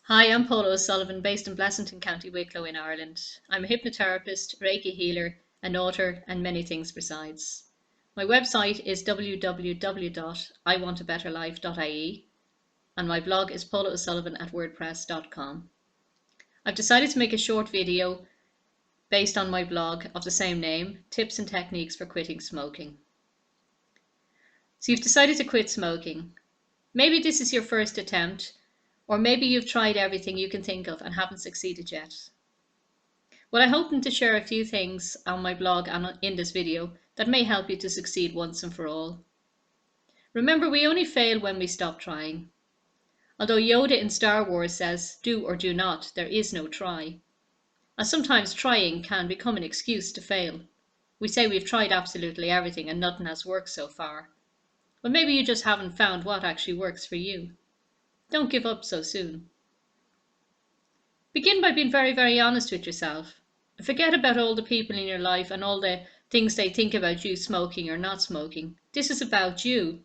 Hi, I'm Paula O'Sullivan, based in Blessington, County Wicklow in Ireland. I'm a hypnotherapist, Reiki healer, an author, and many things besides. My website is www.iwantabetterlife.ie and my blog is paulaosullivan@wordpress.com. I've decided to make a short video based on my blog of the same name, Tips and Techniques for Quitting Smoking. So you've decided to quit smoking. Maybe this is your first attempt, or maybe you've tried everything you can think of and haven't succeeded yet. Well, I'm hoping to share a few things on my blog and in this video that may help you to succeed once and for all. Remember, we only fail when we stop trying. Although Yoda in Star Wars says, "Do or do not, there is no try." And sometimes trying can become an excuse to fail. We say we've tried absolutely everything and nothing has worked so far. Well, maybe you just haven't found what actually works for you. Don't give up so soon. Begin by being very, very honest with yourself. Forget about all the people in your life and all the things they think about you smoking or not smoking. This is about you.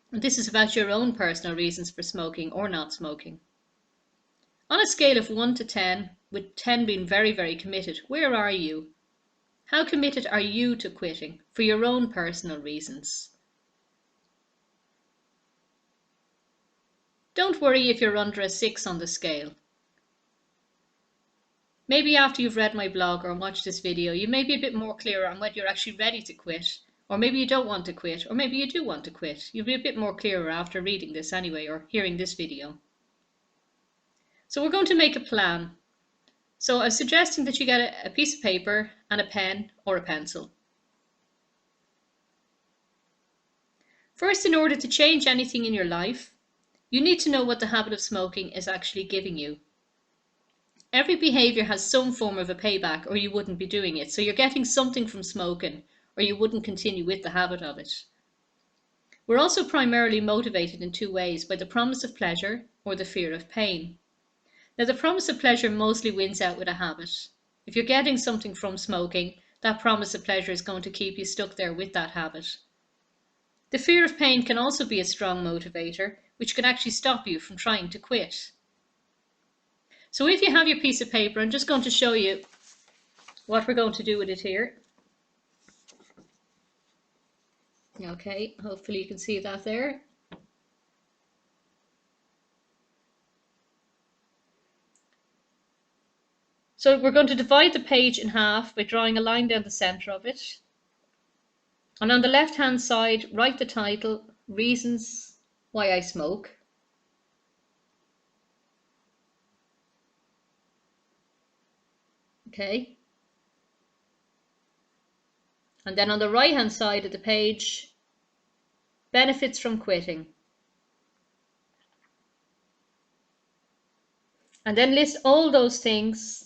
This is about your own personal reasons for smoking or not smoking. On a scale of 1 to 10, with 10 being very, very committed, where are you? How committed are you to quitting for your own personal reasons? Don't worry if you're under a 6 on the scale. Maybe after you've read my blog or watched this video, you may be a bit more clear on whether you're actually ready to quit, or maybe you don't want to quit, or maybe you do want to quit. You'll be a bit more clearer after reading this anyway, or hearing this video. So we're going to make a plan. So I'm suggesting that you get a piece of paper and a pen or a pencil. First, in order to change anything in your life, you need to know what the habit of smoking is actually giving you. Every behavior has some form of a payback, or you wouldn't be doing it. So you're getting something from smoking, or you wouldn't continue with the habit of it. We're also primarily motivated in two ways, by the promise of pleasure or the fear of pain. Now, the promise of pleasure mostly wins out with a habit. If you're getting something from smoking, that promise of pleasure is going to keep you stuck there with that habit. The fear of pain can also be a strong motivator, which can actually stop you from trying to quit. So if you have your piece of paper, I'm just going to show you what we're going to do with it here. Okay, hopefully you can see that there. So we're going to divide the page in half by drawing a line down the center of it. And on the left hand side, write the title, Reasons Why I Smoke. Okay. And then on the right hand side of the page, Benefits from Quitting. And then list all those things.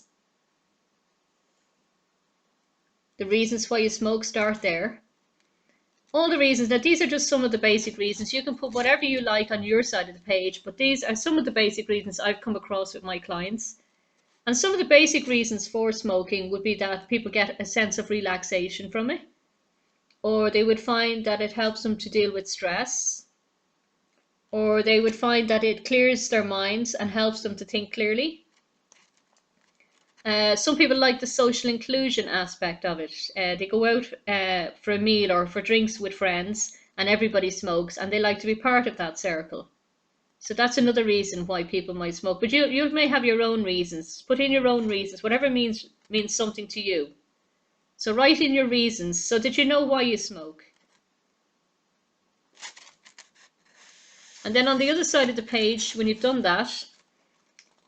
The reasons why you smoke, start there. All the reasons. Now, these are just some of the basic reasons. You can put whatever you like on your side of the page, but these are some of the basic reasons I've come across with my clients. And some of the basic reasons for smoking would be that people get a sense of relaxation from it, or they would find that it helps them to deal with stress, or they would find that it clears their minds and helps them to think clearly. Some people like the social inclusion aspect of it. They go out for a meal or for drinks with friends and everybody smokes and they like to be part of that circle. So that's another reason why people might smoke. But you may have your own reasons. Put in your own reasons, whatever means something to you. So write in your reasons so that you know why you smoke. And then on the other side of the page, when you've done that,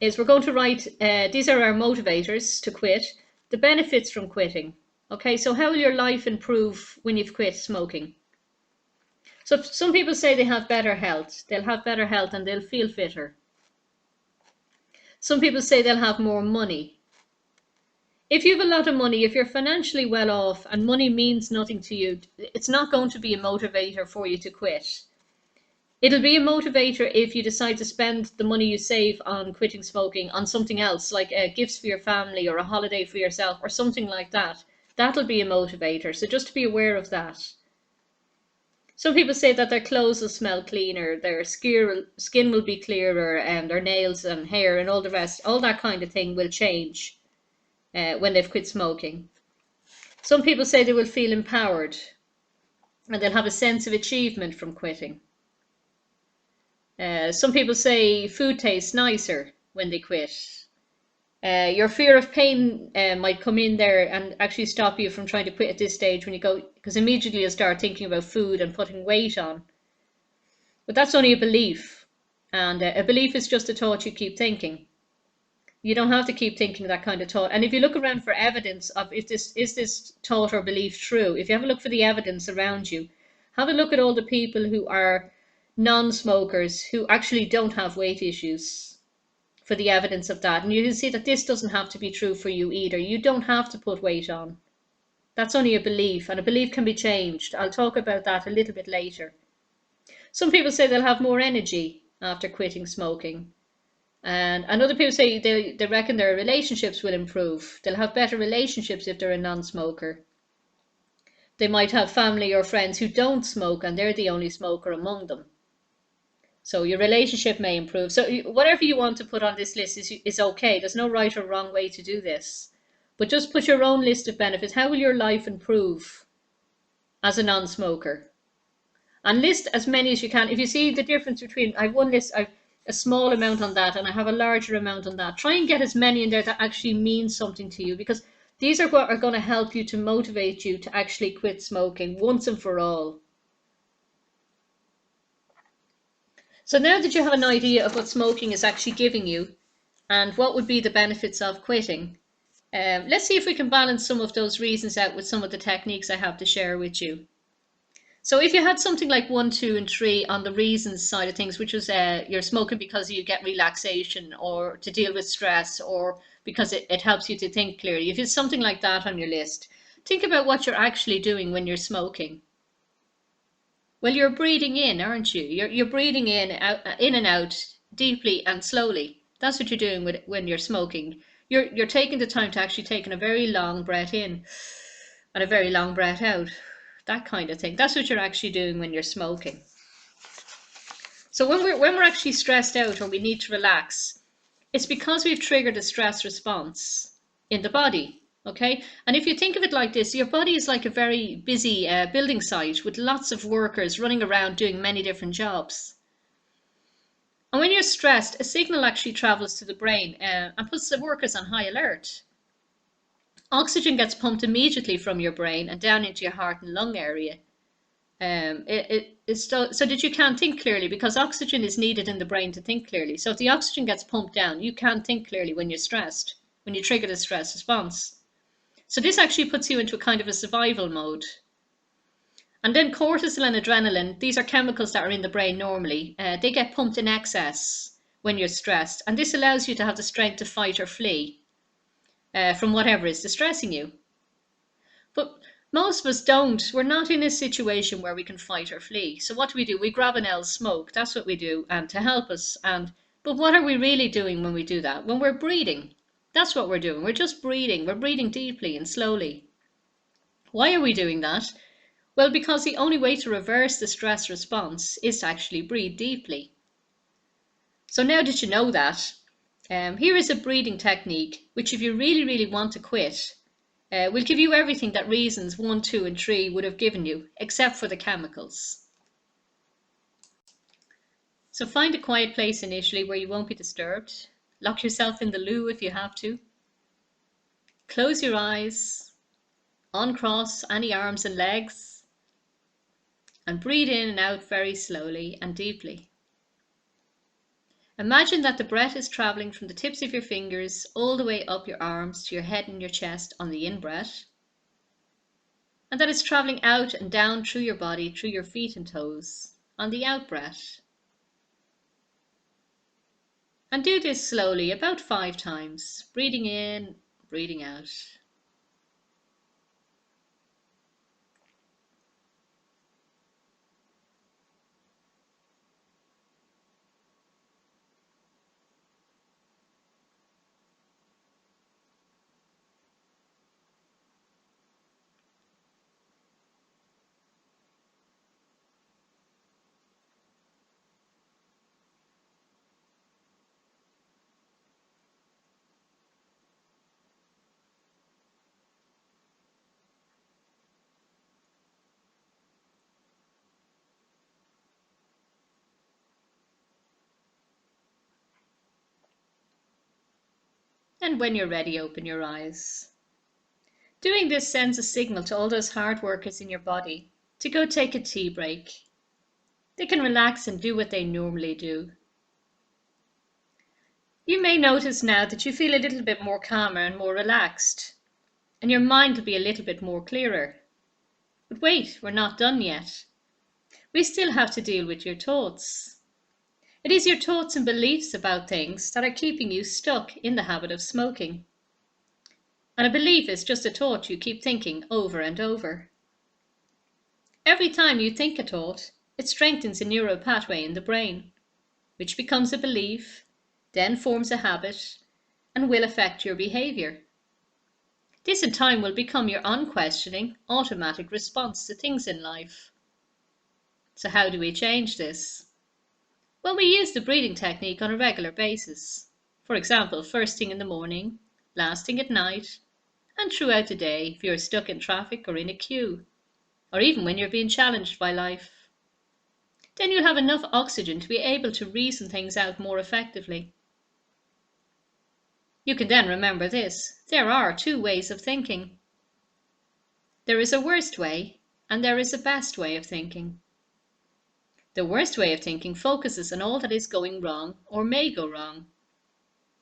is we're going to write, these are our motivators to quit, the benefits from quitting. Okay, so how will your life improve when you've quit smoking? So some people say they have better health. They'll have better health and they'll feel fitter. Some people say they'll have more money. If you have a lot of money, if you're financially well off and money means nothing to you, it's not going to be a motivator for you to quit. It'll be a motivator if you decide to spend the money you save on quitting smoking on something else, like gifts for your family or a holiday for yourself or something like that. That'll be a motivator. So just to be aware of that. Some people say that their clothes will smell cleaner, their skin will be clearer, and their nails and hair and all the rest, all that kind of thing will change when they've quit smoking. Some people say they will feel empowered and they'll have a sense of achievement from quitting. Some people say food tastes nicer when they quit. Your fear of pain might come in there and actually stop you from trying to quit at this stage when you go, because immediately you'll start thinking about food and putting weight on. But that's only a belief, and a belief is just a thought you keep thinking. You don't have to keep thinking that kind of thought. And if you look around for evidence of if this thought or belief true, if you have a look for the evidence around you, have a look at all the people who are non-smokers who actually don't have weight issues for the evidence of that. And you can see that this doesn't have to be true for you either. You don't have to put weight on. That's only a belief, and a belief can be changed. I'll talk about that a little bit later. Some people say they'll have more energy after quitting smoking. And other people say they reckon their relationships will improve. They'll have better relationships if they're a non-smoker. They might have family or friends who don't smoke and they're the only smoker among them. So your relationship may improve. So whatever you want to put on this list is okay. There's no right or wrong way to do this. But just put your own list of benefits. How will your life improve as a non-smoker? And list as many as you can. If you see the difference between, I've one list, I've a small amount on that and I have a larger amount on that. Try and get as many in there that actually mean something to you, because these are what are going to help you to motivate you to actually quit smoking once and for all. So now that you have an idea of what smoking is actually giving you and what would be the benefits of quitting, let's see if we can balance some of those reasons out with some of the techniques I have to share with you. So if you had something like 1, 2, and 3 on the reasons side of things, which was you're smoking because you get relaxation or to deal with stress or because it helps you to think clearly. If it's something like that on your list, think about what you're actually doing when you're smoking. Well, you're breathing in, aren't you? You're breathing in and out deeply and slowly. That's what you're doing when you're smoking. You're taking the time to actually taking a very long breath in and a very long breath out. That kind of thing. That's what you're actually doing when you're smoking. So when we're actually stressed out or we need to relax, it's because we've triggered a stress response in the body. Okay, and if you think of it like this, your body is like a very busy building site with lots of workers running around doing many different jobs. And when you're stressed, a signal actually travels to the brain and puts the workers on high alert. Oxygen gets pumped immediately from your brain and down into your heart and lung area. It's so that you can't think clearly, because oxygen is needed in the brain to think clearly. So if the oxygen gets pumped down, you can't think clearly when you're stressed, when you trigger the stress response. So this actually puts you into a kind of a survival mode. And then cortisol and adrenaline, these are chemicals that are in the brain normally. They get pumped in excess when you're stressed. And this allows you to have the strength to fight or flee from whatever is distressing you. But most of us don't. We're not in a situation where we can fight or flee. So what do? We grab an L smoke. That's what we do, and to help us. But what are we really doing when we do that? When we're breathing. That's what we're doing. We're just breathing. We're breathing deeply and slowly. Why are we doing that? Well, because the only way to reverse the stress response is to actually breathe deeply. So now that you know that, here is a breathing technique which, if you really, really want to quit, will give you everything that reasons 1, 2, and 3 would have given you, except for the chemicals. So find a quiet place initially where you won't be disturbed. Lock yourself in the loo if you have to. Close your eyes, uncross any arms and legs, and breathe in and out very slowly and deeply. Imagine that the breath is traveling from the tips of your fingers all the way up your arms to your head and your chest on the in-breath, and that it's traveling out and down through your body, through your feet and toes on the out-breath. And do this slowly, about 5 times, breathing in, breathing out. And when you're ready, open your eyes. Doing this sends a signal to all those hard workers in your body to go take a tea break. They can relax and do what they normally do. You may notice now that you feel a little bit more calmer and more relaxed, and your mind will be a little bit more clearer. But wait, we're not done yet. We still have to deal with your thoughts. It is your thoughts and beliefs about things that are keeping you stuck in the habit of smoking. And a belief is just a thought you keep thinking over and over. Every time you think a thought, it strengthens a neural pathway in the brain, which becomes a belief, then forms a habit, and will affect your behavior. This in time will become your unquestioning, automatic response to things in life. So how do we change this? Well, we use the breathing technique on a regular basis. For example, first thing in the morning, last thing at night, and throughout the day if you're stuck in traffic or in a queue, or even when you're being challenged by life. Then you'll have enough oxygen to be able to reason things out more effectively. You can then remember this: there are two ways of thinking. There is a worst way, and there is a best way of thinking. The worst way of thinking focuses on all that is going wrong or may go wrong.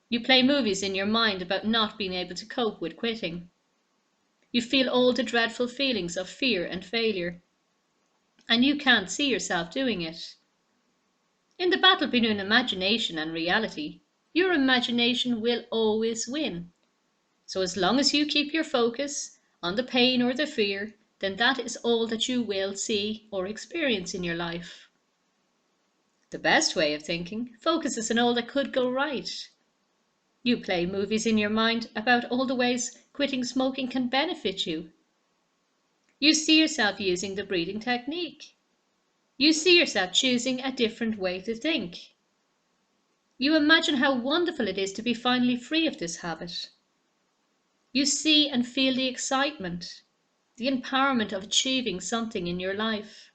You play movies in your mind about not being able to cope with quitting. You feel all the dreadful feelings of fear and failure, and you can't see yourself doing it. In the battle between imagination and reality, your imagination will always win. So as long as you keep your focus on the pain or the fear, then that is all that you will see or experience in your life. The best way of thinking focuses on all that could go right. You play movies in your mind about all the ways quitting smoking can benefit you. You see yourself using the breathing technique. You see yourself choosing a different way to think. You imagine how wonderful it is to be finally free of this habit. You see and feel the excitement, the empowerment of achieving something in your life.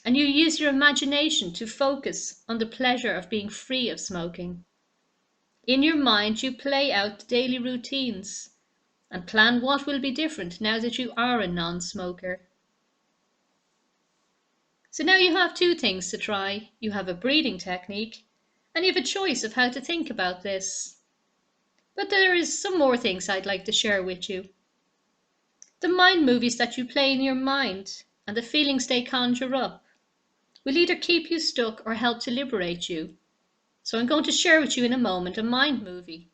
And you use your imagination to focus on the pleasure of being free of smoking. In your mind, you play out the daily routines and plan what will be different now that you are a non-smoker. So now you have two things to try. You have a breathing technique, and you have a choice of how to think about this. But there is some more things I'd like to share with you. The mind movies that you play in your mind and the feelings they conjure up will either keep you stuck or help to liberate you. So I'm going to share with you in a moment a mind movie.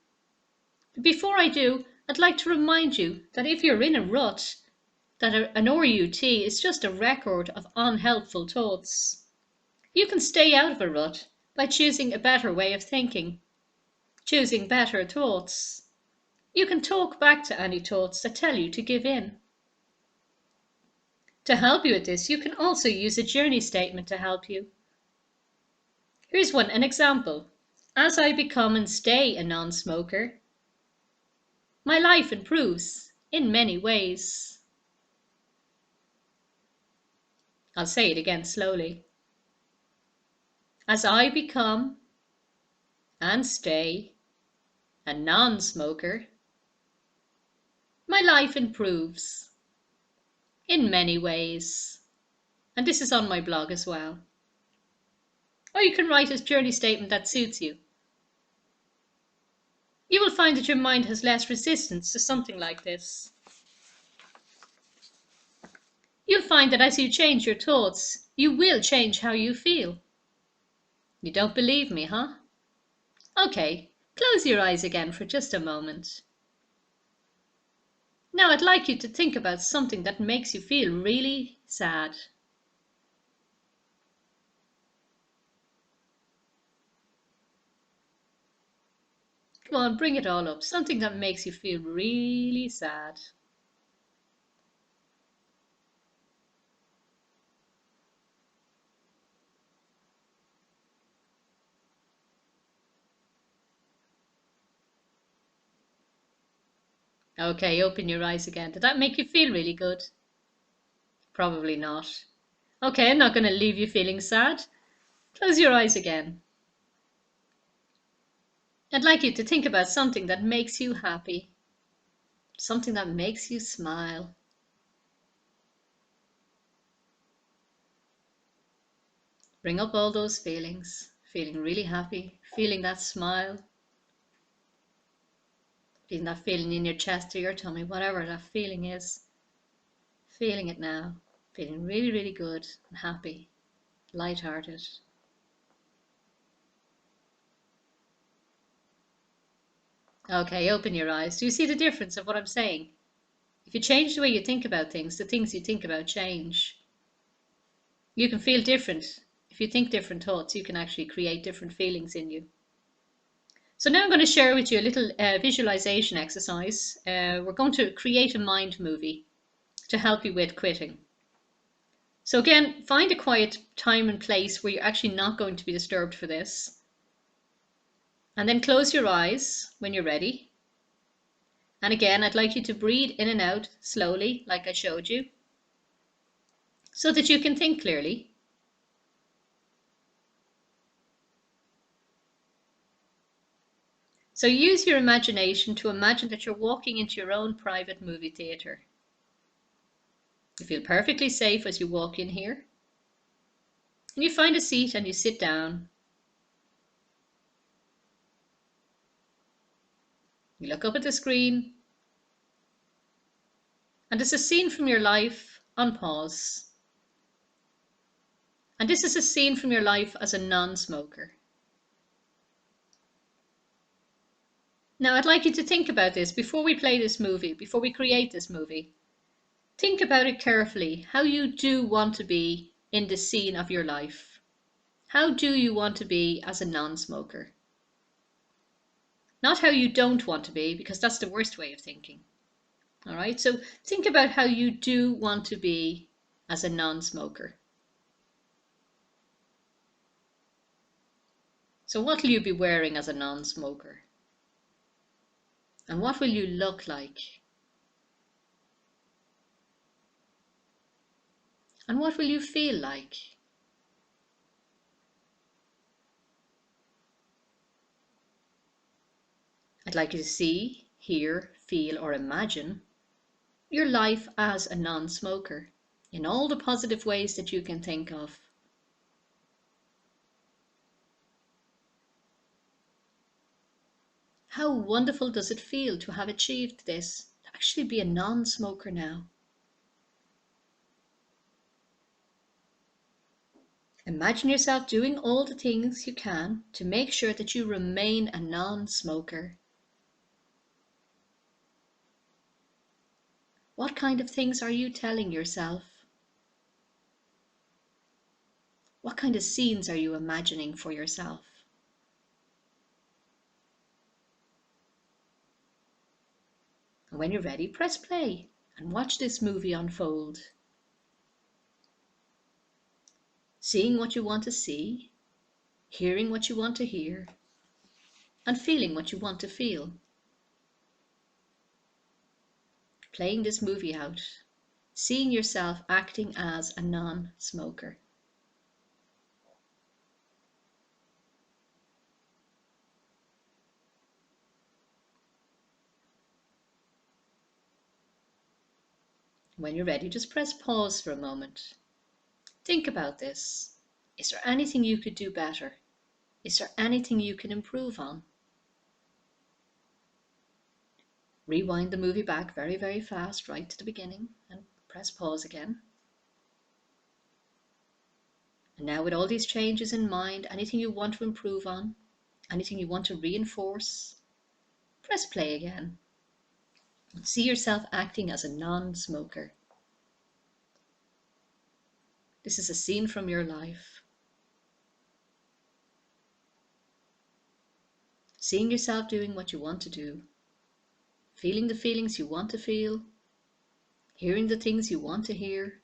But before I do, I'd like to remind you that if you're in a rut, that an RUT is just a record of unhelpful thoughts. You can stay out of a rut by choosing a better way of thinking, choosing better thoughts. You can talk back to any thoughts that tell you to give in. To help you with this, you can also use a journey statement to help you. Here's an example. As I become and stay a non-smoker, my life improves in many ways. I'll say it again slowly. As I become and stay a non-smoker, my life improves in many ways. And this is on my blog as well. Or you can write a journey statement that suits you. You will find that your mind has less resistance to something like this. You'll find that as you change your thoughts, you will change how you feel. You don't believe me, huh? Okay, close your eyes again for just a moment. Now I'd like you to think about something that makes you feel really sad. Come on, bring it all up. Something that makes you feel really sad. Okay, open your eyes again. Did that make you feel really good? Probably not. Okay, I'm not going to leave you feeling sad. Close your eyes again. I'd like you to think about something that makes you happy, something that makes you smile. Bring up all those feelings, feeling really happy, feeling that smile, feeling that feeling in your chest or your tummy, whatever that feeling is. Feeling it now, feeling really, really good and happy, light-hearted. Okay, open your eyes. Do you see the difference of what I'm saying? If you change the way you think about things, the things you think about change. You can feel different. If you think different thoughts, you can actually create different feelings in you. So now I'm going to share with you a little visualization exercise. We're going to create a mind movie to help you with quitting. So again, find a quiet time and place where you're actually not going to be disturbed for this. And then close your eyes when you're ready. And again, I'd like you to breathe in and out slowly, like I showed you, so that you can think clearly. So use your imagination to imagine that you're walking into your own private movie theatre. You feel perfectly safe as you walk in here. And you find a seat and you sit down. You look up at the screen. And it's a scene from your life on pause. And this is a scene from your life as a non-smoker. Now I'd like you to think about this before we play this movie, before we create this movie. Think about it carefully, how you do want to be in the scene of your life. How do you want to be as a non-smoker? Not how you don't want to be, because that's the worst way of thinking. All right, so think about how you do want to be as a non-smoker. So what will you be wearing as a non-smoker? And what will you look like? And what will you feel like? I'd like you to see, hear, feel, or imagine your life as a non-smoker in all the positive ways that you can think of. How wonderful does it feel to have achieved this, to actually be a non-smoker now? Imagine yourself doing all the things you can to make sure that you remain a non-smoker. What kind of things are you telling yourself? What kind of scenes are you imagining for yourself? And when you're ready, press play and watch this movie unfold. Seeing what you want to see, hearing what you want to hear, and feeling what you want to feel. Playing this movie out, seeing yourself acting as a non-smoker. When you're ready, just press pause for a moment. Think about this. Is there anything you could do better? Is there anything you can improve on? Rewind the movie back very, very fast, right to the beginning, and press pause again. And now with all these changes in mind, anything you want to improve on, anything you want to reinforce, press play again. See yourself acting as a non-smoker. This is a scene from your life. Seeing yourself doing what you want to do, feeling the feelings you want to feel, hearing the things you want to hear.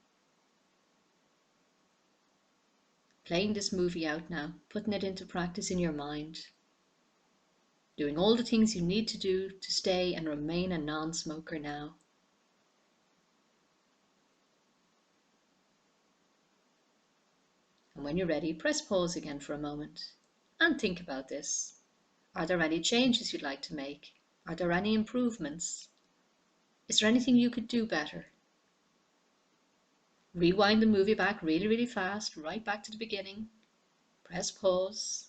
Playing this movie out now, putting it into practice in your mind. Doing all the things you need to do to stay and remain a non-smoker now. And when you're ready, press pause again for a moment and think about this. Are there any changes you'd like to make? Are there any improvements? Is there anything you could do better? Rewind the movie back really, really fast, right back to the beginning. Press pause.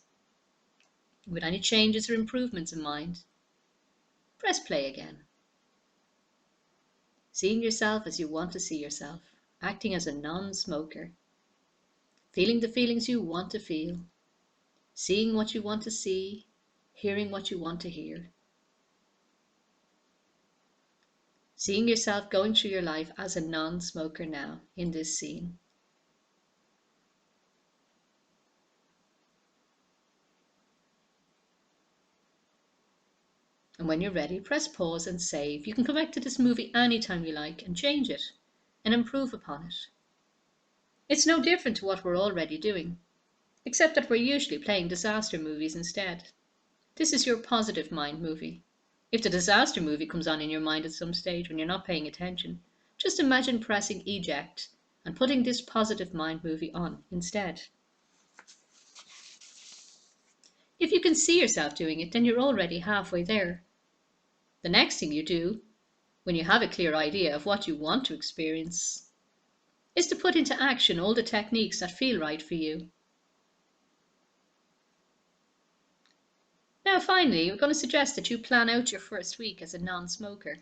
With any changes or improvements in mind, press play again. Seeing yourself as you want to see yourself, acting as a non-smoker, feeling the feelings you want to feel, seeing what you want to see, hearing what you want to hear. Seeing yourself going through your life as a non-smoker now in this scene. And when you're ready, press pause and save. You can come back to this movie anytime you like and change it and improve upon it. It's no different to what we're already doing, except that we're usually playing disaster movies instead. This is your positive mind movie. If the disaster movie comes on in your mind at some stage when you're not paying attention, just imagine pressing eject and putting this positive mind movie on instead. If you can see yourself doing it, then you're already halfway there. The next thing you do, when you have a clear idea of what you want to experience, is to put into action all the techniques that feel right for you. Now finally, we're going to suggest that you plan out your first week as a non-smoker.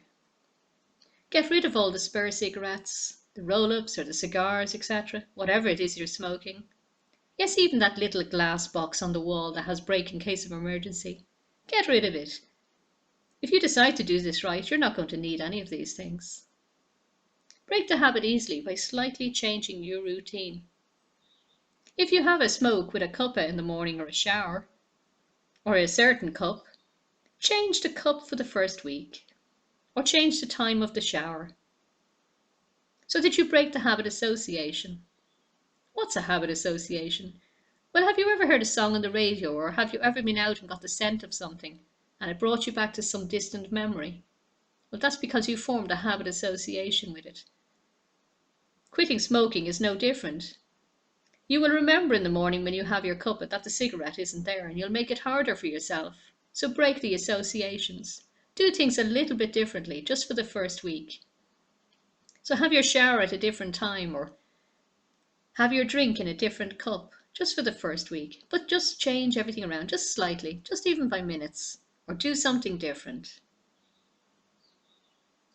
Get rid of all the spare cigarettes, the roll-ups or the cigars, etc., whatever it is you're smoking. Yes, even that little glass box on the wall that has break in case of emergency. Get rid of it. If you decide to do this right, you're not going to need any of these things. Break the habit easily by slightly changing your routine. If you have a smoke with a cuppa in the morning or a shower, or a certain cup, change the cup for the first week, or change the time of the shower, so that you break the habit association. What's a habit association? Well, have you ever heard a song on the radio, or have you ever been out and got the scent of something, and it brought you back to some distant memory? Well, that's because you formed a habit association with it. Quitting smoking is no different. You will remember in the morning when you have your cuppa that the cigarette isn't there, and you'll make it harder for yourself. So break the associations. Do things a little bit differently, just for the first week. So have your shower at a different time, or have your drink in a different cup, just for the first week. But just change everything around, just slightly, just even by minutes, or do something different.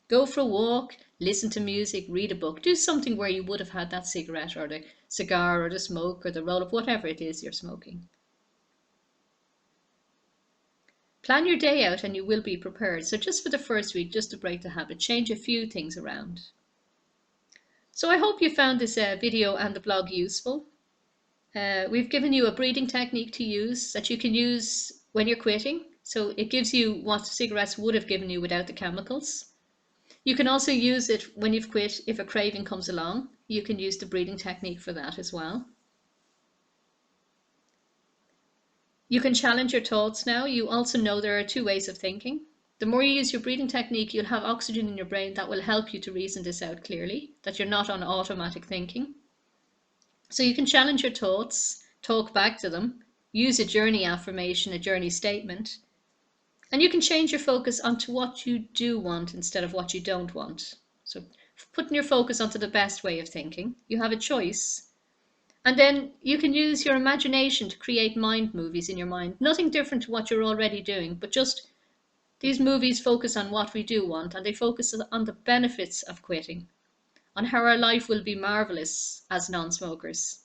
Go for a walk, listen to music, read a book, do something where you would have had that cigarette or the cigar or the smoke or the roll-up, whatever it is you're smoking. Plan your day out and you will be prepared. So just for the first week, just to break the habit, change a few things around. So I hope you found this video and the blog useful. We've given you a breathing technique to use that you can use when you're quitting. So it gives you what cigarettes would have given you without the chemicals. You can also use it when you've quit. If a craving comes along, you can use the breathing technique for that as well. You can challenge your thoughts now. You also know there are two ways of thinking. The more you use your breathing technique, you'll have oxygen in your brain that will help you to reason this out clearly, that you're not on automatic thinking. So you can challenge your thoughts, talk back to them, use a journey affirmation, a journey statement, and you can change your focus onto what you do want instead of what you don't want. So putting your focus onto the best way of thinking. You have a choice. And then you can use your imagination to create mind movies in your mind. Nothing different to what you're already doing, but just these movies focus on what we do want, and they focus on the benefits of quitting, on how our life will be marvelous as non-smokers.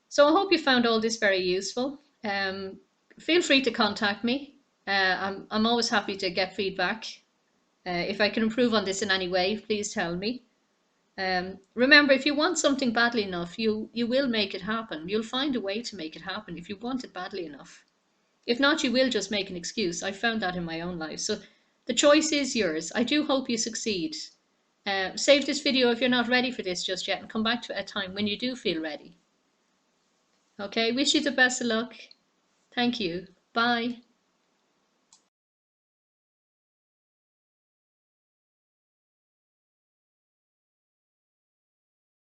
So I hope you found all this very useful. Feel free to contact me. I'm always happy to get feedback. If I can improve on this in any way, please tell me. Remember, if you want something badly enough, you will make it happen. You'll find a way to make it happen if you want it badly enough. If not, you will just make an excuse. I found that in my own life. So the choice is yours. I do hope you succeed. Save this video if you're not ready for this just yet, and come back to a time when you do feel ready. Okay, wish you the best of luck. Thank you. Bye.